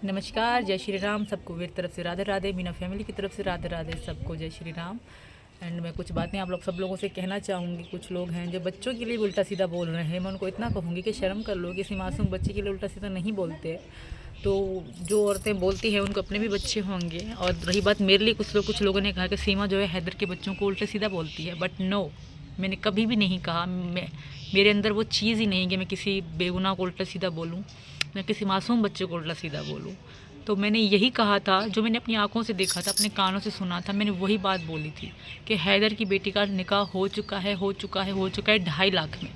नमस्कार, जय श्री राम। सबको मेरी तरफ से राधे राधे, मीना फैमिली की तरफ से राधे राधे, सबको जय श्री राम। एंड मैं कुछ बातें आप लोग सब लोगों से कहना चाहूँगी। कुछ लोग हैं जो बच्चों के लिए उल्टा सीधा बोल रहे हैं। मैं उनको इतना कहूँगी कि शर्म कर लो, किसी मासूम बच्चे के लिए उल्टा सीधा नहीं बोलते। तो जो औरतें बोलती हैं उनको अपने भी बच्चे होंगे। और रही बात मेरे लिए, कुछ लोगों ने कहा कि सीमा जो है हैदर के बच्चों को उल्टा सीधा बोलती है, बट नो, मैंने कभी भी नहीं कहा। मेरे अंदर वो चीज़ ही नहीं कि मैं किसी बेगुनाह को उल्टा सीधा बोलूँ, मैं किसी मासूम बच्चे को उल्टा सीधा बोलूँ। तो मैंने यही कहा था, जो मैंने अपनी आंखों से देखा था, अपने कानों से सुना था, मैंने वही बात बोली थी कि हैदर की बेटी का निकाह हो चुका है 2.5 लाख में।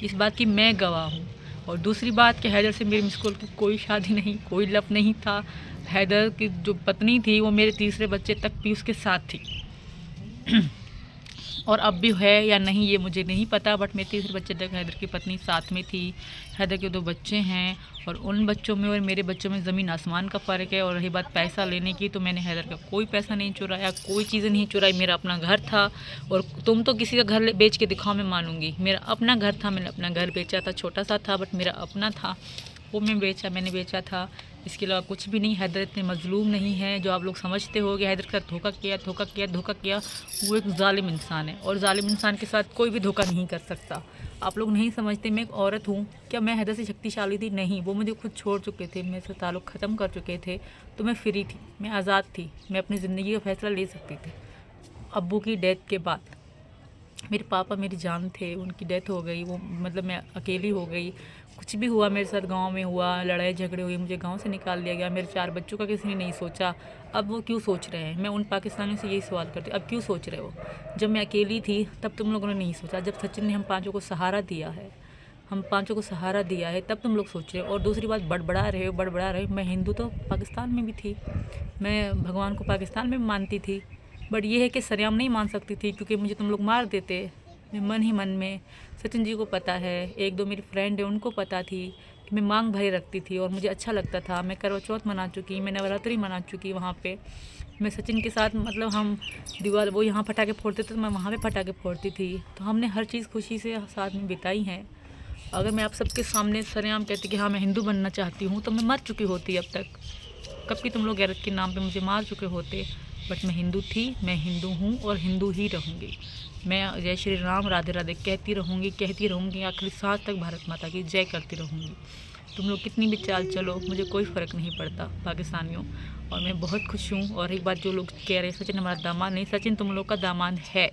इस बात की मैं गवाह हूँ। और दूसरी बात कि हैदर से मेरी मिस कॉल की कोई शादी नहीं, कोई लव नहीं था। हैदर की जो पत्नी थी वो मेरे तीसरे बच्चे तक भी उसके साथ थी। और अब भी है या नहीं ये मुझे नहीं पता, बट मेरे तीसरे बच्चे तक हैदर की पत्नी साथ में थी। हैदर के 2 बच्चे हैं और उन बच्चों में और मेरे बच्चों में ज़मीन आसमान का फ़र्क है। और रही बात पैसा लेने की, तो मैंने हैदर का कोई पैसा नहीं चुराया, कोई चीज़ें नहीं चुराई। मेरा अपना घर था। और तुम तो किसी का घर बेच के दिखाओ, मैं मानूंगी। मेरा अपना घर था, मैंने अपना घर बेचा था, छोटा सा था बट मेरा अपना था, वो मैंने बेचा था। इसके अलावा कुछ भी नहीं। हैदर इतने मजलूम नहीं है जो आप लोग समझते हो कि हैदर के साथ धोखा किया। वो एक जालिम इंसान है और जालिम इंसान के साथ कोई भी धोखा नहीं कर सकता। आप लोग नहीं समझते। मैं एक औरत हूँ। क्या मैं हैदर से शक्तिशाली थी? नहीं, वो मुझे खुद छोड़ चुके थे, मेरे से ताल्लुक़ ख़त्म कर चुके थे। तो मैं फ्री थी, मैं आज़ाद थी, मैं अपनी ज़िंदगी का फ़ैसला ले सकती थी। अब्बू की डेथ के बाद मेरे पापा मेरी जान थे, उनकी डेथ हो गई। वो मतलब मैं अकेली हो गई। कुछ भी हुआ मेरे साथ, गांव में हुआ, लड़ाई झगड़े हुए, मुझे गांव से निकाल दिया गया। मेरे 4 बच्चों का किसी ने नहीं सोचा। अब वो क्यों सोच रहे हैं? मैं उन पाकिस्तानियों से यही सवाल करती हूँ, अब क्यों सोच रहे हो? जब मैं अकेली थी तब तुम लोगों ने नहीं सोचा। जब सचिन ने हम 5 को सहारा दिया है, तब तुम लोग सोच रहे हो। और दूसरी बात, बड़बड़ा रहे हो। मैं हिंदू तो पाकिस्तान में भी थी, मैं भगवान को पाकिस्तान में भी मानती थी, बट ये है कि सरेआम नहीं मान सकती थी क्योंकि मुझे तुम लोग मार देते। मैं मन ही मन में, सचिन जी को पता है, 1-2 मेरी फ्रेंड है उनको पता थी कि मैं मांग भरे रखती थी और मुझे अच्छा लगता था। मैं करवा चौथ मना चुकी, मैं नवरात्रि मना चुकी वहाँ पे। मैं सचिन के साथ मतलब हम दीवार, वो यहाँ पटाखे फोड़ते थे तो मैं वहाँ पे पटाखे फोड़ती थी। तो हमने हर चीज़ खुशी से साथ में बिताई हैं। अगर मैं आप सबके सामने सरेआम कहती कि हाँ मैं हिंदू बनना चाहती हूँ, तो मैं मर चुकी होती अब तक। कब की तुम लोग गैरत के नाम पे मुझे मार चुके होते। बट मैं हिंदू थी, मैं हिंदू हूँ और हिंदू ही रहूँगी। मैं जय श्री राम, राधे राधे कहती रहूँगी आखिरी सांस तक। भारत माता की जय करती रहूँगी। तुम लोग कितनी भी चाल चलो, मुझे कोई फ़र्क नहीं पड़ता पाकिस्तानियों। और मैं बहुत खुश हूँ। और एक बात, जो लोग कह रहे हैं सचिन हमारा दामाद, नहीं, सचिन तुम लोग का दामाद है।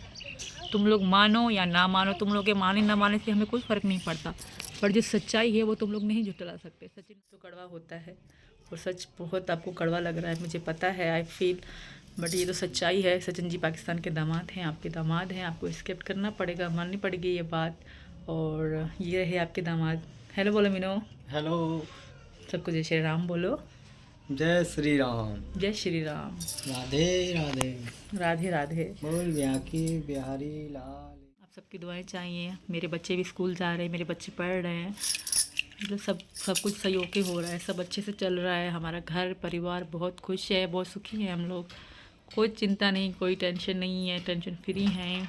तुम लोग मानो या ना मानो, तुम लोग के माने ना माने से हमें कोई फ़र्क नहीं पड़ता, पर जो सच्चाई है वो तुम लोग नहीं जुटला सकते। सचिन तो कड़वा होता है और सच बहुत आपको कड़वा लग रहा है, मुझे पता है, आई फील, बट ये तो सच्चाई है। सचिन जी पाकिस्तान के दामाद हैं, आपके दामाद हैं, आपको एक्सेप्ट करना पड़ेगा, माननी पड़ेगी ये बात। और ये रहे आपके दामाद। हेलो बोलो मीनो। हेलो। सबको जय श्री राम बोलो। जय श्री राम। जय श्री राम। राधे राधे। राधे राधे। बोल ब्याकी बिहारी लाल। आप सबकी दुआएं चाहिए। मेरे बच्चे भी स्कूल जा रहे हैं, मेरे बच्चे पढ़ रहे हैं, मतलब सब कुछ सही होके हो रहा है, सब अच्छे से चल रहा है। हमारा घर परिवार बहुत खुश है, बहुत सुखी है हम लोग। कोई चिंता नहीं, कोई टेंशन नहीं है, टेंशन फ्री हैं।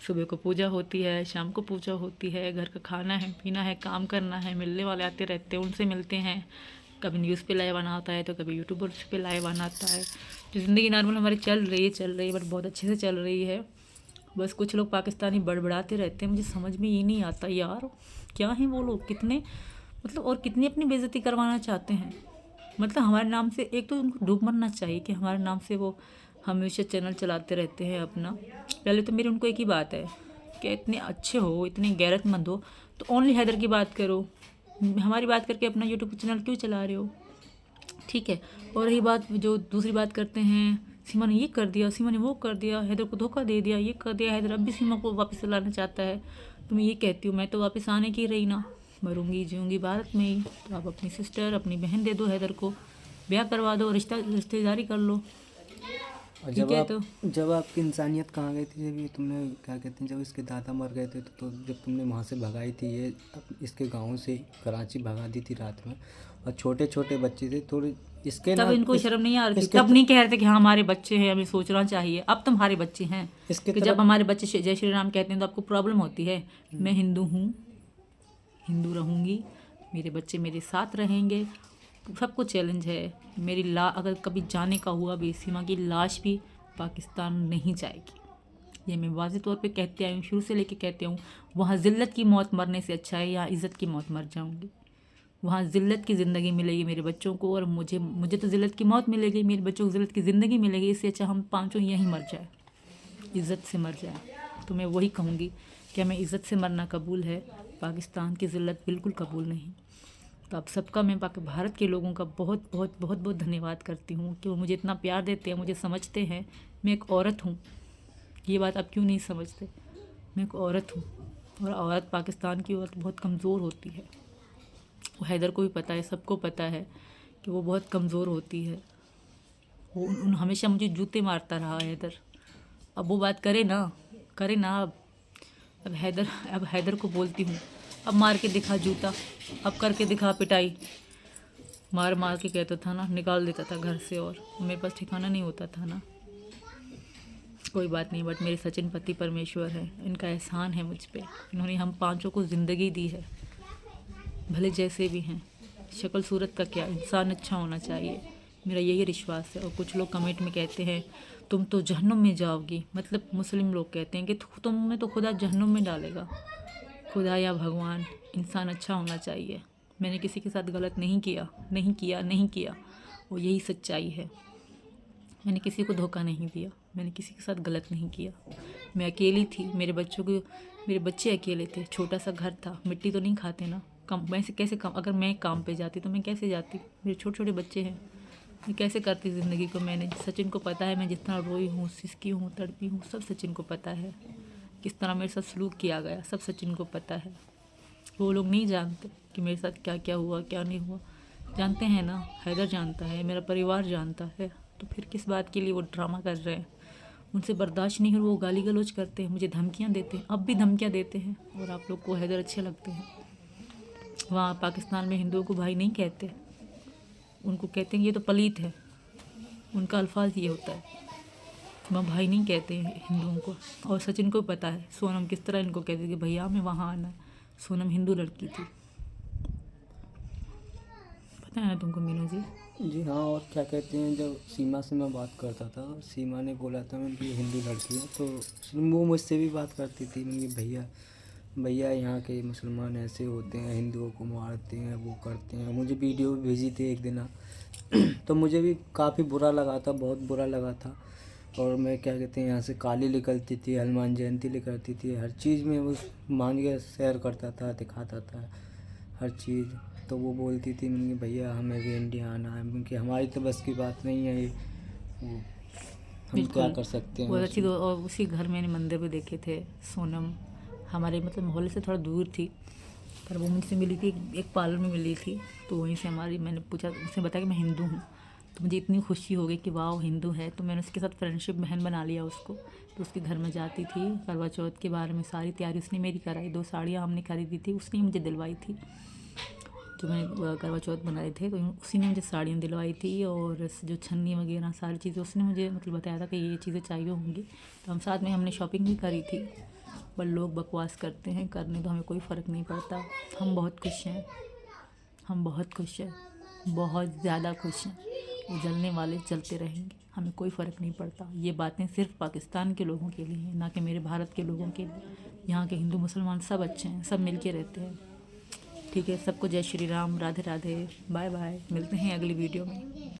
सुबह को पूजा होती है, शाम को पूजा होती है, घर का खाना है, पीना है, काम करना है, मिलने वाले आते रहते हैं, उनसे मिलते हैं। कभी न्यूज़ पे लाइव आना होता है तो कभी यूट्यूबर्स पे लाइव आना आता है। तो ज़िंदगी नॉर्मल हमारी चल रही है, बट बहुत अच्छे से चल रही है। बस कुछ लोग पाकिस्तानी बड़बड़ाते रहते हैं, मुझे समझ में ये नहीं आता यार, क्या हैं वो लोग, कितने मतलब, और कितनी अपनी बेइज्जती करवाना चाहते हैं। मतलब हमारे नाम से, एक तो उनको डूब मरना चाहिए कि हमारे नाम से वो हमेशा चैनल चलाते रहते हैं अपना। पहले तो मेरी उनको एक ही बात है कि इतने अच्छे हो, इतने गैरतमंद हो, तो ओनली हैदर की बात करो, हमारी बात करके अपना यूट्यूब चैनल क्यों चला रहे हो? ठीक है। और रही बात, जो दूसरी बात करते हैं, सीमा ने ये कर दिया, सीमा ने वो कर दिया, हैदर को धोखा दे दिया, ये कर दिया, हैदर अब भी सीमा को वापस लाना चाहता है। तो मैं ये कहती हूँ, मैं तो वापस आने की रही ना, मरूंगी जीऊँगी भारत में ही। तो आप अपनी सिस्टर, अपनी बहन दे दो हैदर को, ब्याह करवा दो, रिश्तेदारी कर लो। और ठीक है। तो जब आपकी इंसानियत कहाँ गई थी? जब ये तुमने क्या कहते हैं, जब इसके दादा मर गए थे तो जब तुमने वहाँ से भगाई थी, ये इसके गांव से कराची भगा दी थी रात में, और छोटे छोटे बच्चे थे थोड़े इसके तब ना इनको शर्म नहीं आ रही थी, इसके तब नहीं कह रहे थे कि हाँ हमारे बच्चे हैं, हमें सोचना चाहिए। अब तुम्हारे बच्चे हैं इसके कि जब तरफ हमारे बच्चे जय श्री राम कहते हैं तो आपको प्रॉब्लम होती है। मैं हिंदू हूँ, हिंदू रहूँगी, मेरे बच्चे मेरे साथ रहेंगे, सबको चैलेंज है। मेरी अगर कभी जाने का हुआ भी, सीमा की लाश भी पाकिस्तान नहीं जाएगी। ये मैं वाज़ेह तौर पे कहती आई हूँ, शुरू से लेके कहती हूँ। वहाँ ज़िल्लत की मौत मरने से अच्छा है यहाँ इज़्ज़त की मौत मर जाऊँगी। वहाँ ज़िल्लत की ज़िंदगी मिलेगी मेरे बच्चों को, और मुझे तो ज़िल्लत की मौत मिलेगी, मेरे बच्चों को ज़िल्लत की ज़िंदगी मिलेगी। इससे अच्छा हम पाँचों यहीं मर जाए, इज़्ज़त से मर जाए। तो मैं वही कहूँगी कि हमें इज़्ज़त से मरना कबूल है, पाकिस्तान की ज़िल्लत बिल्कुल कबूल नहीं। तो आप सबका मैं भारत के लोगों का बहुत बहुत बहुत बहुत धन्यवाद करती हूँ कि वो मुझे इतना प्यार देते हैं, मुझे समझते हैं। मैं एक औरत हूँ, ये बात आप क्यों नहीं समझते? मैं एक औरत हूँ, और औरत, पाकिस्तान की औरत बहुत कमज़ोर होती है। वो हैदर को भी पता है, सबको पता है कि वो बहुत कमज़ोर होती है। वो हमेशा मुझे जूते मारता रहा हैदर। अब वो बात करे ना अब हैदर को बोलती हूँ, अब मार के दिखा जूता, अब करके दिखा पिटाई। मार मार के कहता था ना, निकाल देता था घर से, और मेरे पास ठिकाना नहीं होता था ना। कोई बात नहीं, बट मेरे सचिन पति परमेश्वर है, इनका एहसान है मुझ पे। इन्होंने हम पांचों को ज़िंदगी दी है, भले जैसे भी हैं। शक्ल सूरत का क्या, इंसान अच्छा होना चाहिए, मेरा यही विश्वास है। और कुछ लोग कमेंट में कहते हैं तुम तो जहन्नुम में जाओगी, मतलब मुस्लिम लोग कहते हैं कि तुम्हें तो खुदा जहन्नुम में डालेगा। खुदा या भगवान, इंसान अच्छा होना चाहिए। मैंने किसी के साथ गलत नहीं किया, वो यही सच्चाई है। मैंने किसी को धोखा नहीं दिया, मैंने किसी के साथ गलत नहीं किया। मैं अकेली थी, मेरे बच्चे अकेले थे, छोटा सा घर था, मिट्टी तो नहीं खाते ना। अगर मैं काम पे जाती तो मैं कैसे जाती? मेरे छोटे छोटे बच्चे हैं, मैं कैसे करती ज़िंदगी को मैनेज? सचिन को पता है मैं जितना रोई हूँ, सिसकी हूँ, तड़पी हूँ, सब सचिन को पता है। किस तरह मेरे साथ सलूक किया गया, सब सचिन को पता है। वो लोग नहीं जानते कि मेरे साथ क्या क्या हुआ, क्या नहीं हुआ। जानते हैं ना, हैदर जानता है, मेरा परिवार जानता है। तो फिर किस बात के लिए वो ड्रामा कर रहे हैं? उनसे बर्दाश्त नहीं हो, वो गाली गलौज करते हैं, मुझे धमकियाँ देते हैं, अब भी धमकियाँ देते हैं। और आप लोग को हैदर अच्छे लगते हैं। वहाँ पाकिस्तान में हिंदुओं को भाई नहीं कहते, उनको कहते हैं ये तो पलीत है, उनका अल्फाज ये होता है। वहाँ भाई नहीं कहते हैं हिंदुओं को। और सचिन को पता है सोनम किस तरह इनको कहती थी कि भैया हमें वहाँ आना है। सोनम हिंदू लड़की थी, पता है ना तुमको मीनू जी? जी हाँ। और क्या कहते हैं, जब सीमा से मैं बात करता था, सीमा ने बोला था मैं कि हिंदू लड़की है, तो वो मुझसे भी बात करती थी। मैंने भैया भैया यहाँ के मुसलमान ऐसे होते हैं, हिंदुओं को मारते हैं, वो करते हैं। मुझे वीडियो भेजी थी एक दिन तो मुझे भी काफ़ी बुरा लगा था, बहुत बुरा लगा था। और मैं क्या कहते हैं, यहाँ से काली निकलती थी, हनुमान जयंती निकलती थी, हर चीज़ में वो मान के शेयर करता था, दिखाता था हर चीज़। तो वो बोलती थी मैंने भैया हमें भी इंडिया आना है, क्योंकि हमारी तो बस की बात नहीं है ये, हम क्या कर सकते हैं बहुत अच्छी। उसमें। और उसी घर मैंने मंदिर भी देखे थे। सोनम हमारे मतलब मोहल्ले से थोड़ा दूर थी, पर वो मुझसे मिली थी, एक पार्लर में मिली थी। तो वहीं से मैंने पूछा, उसने बताया कि मैं हिंदू हूँ। तो मुझे इतनी खुशी हो गई कि वाह हिंदू है। तो मैंने उसके साथ फ्रेंडशिप, बहन बना लिया उसको। तो उसके घर में जाती थी, करवा चौथ के बारे में सारी तैयारी उसने मेरी कराई। 2 साड़ियाँ हमने खरीदी थी, उसने मुझे दिलवाई थी। जो मैंने करवा चौथ बनाए थे तो उसी ने मुझे साड़ियाँ दिलवाई थी। और जो छन्नी वगैरह सारी चीज़ें उसने मुझे मतलब बताया था कि ये चीज़ें चाहिए होंगी। तो हम साथ में हमने शॉपिंग भी करी थी। पर लोग बकवास करते हैं, करने तो हमें कोई फ़र्क नहीं पड़ता। हम बहुत खुश हैं, हम बहुत खुश हैं, बहुत ज़्यादा खुश हैं। वो जलने वाले जलते रहेंगे, हमें कोई फ़र्क नहीं पड़ता। ये बातें सिर्फ पाकिस्तान के लोगों के लिए हैं, ना कि मेरे भारत के लोगों के लिए। यहाँ के हिंदू मुसलमान सब अच्छे हैं, सब मिल के रहते हैं। ठीक है, सबको जय श्री राम, राधे राधे, बाय बाय। मिलते हैं अगली वीडियो में।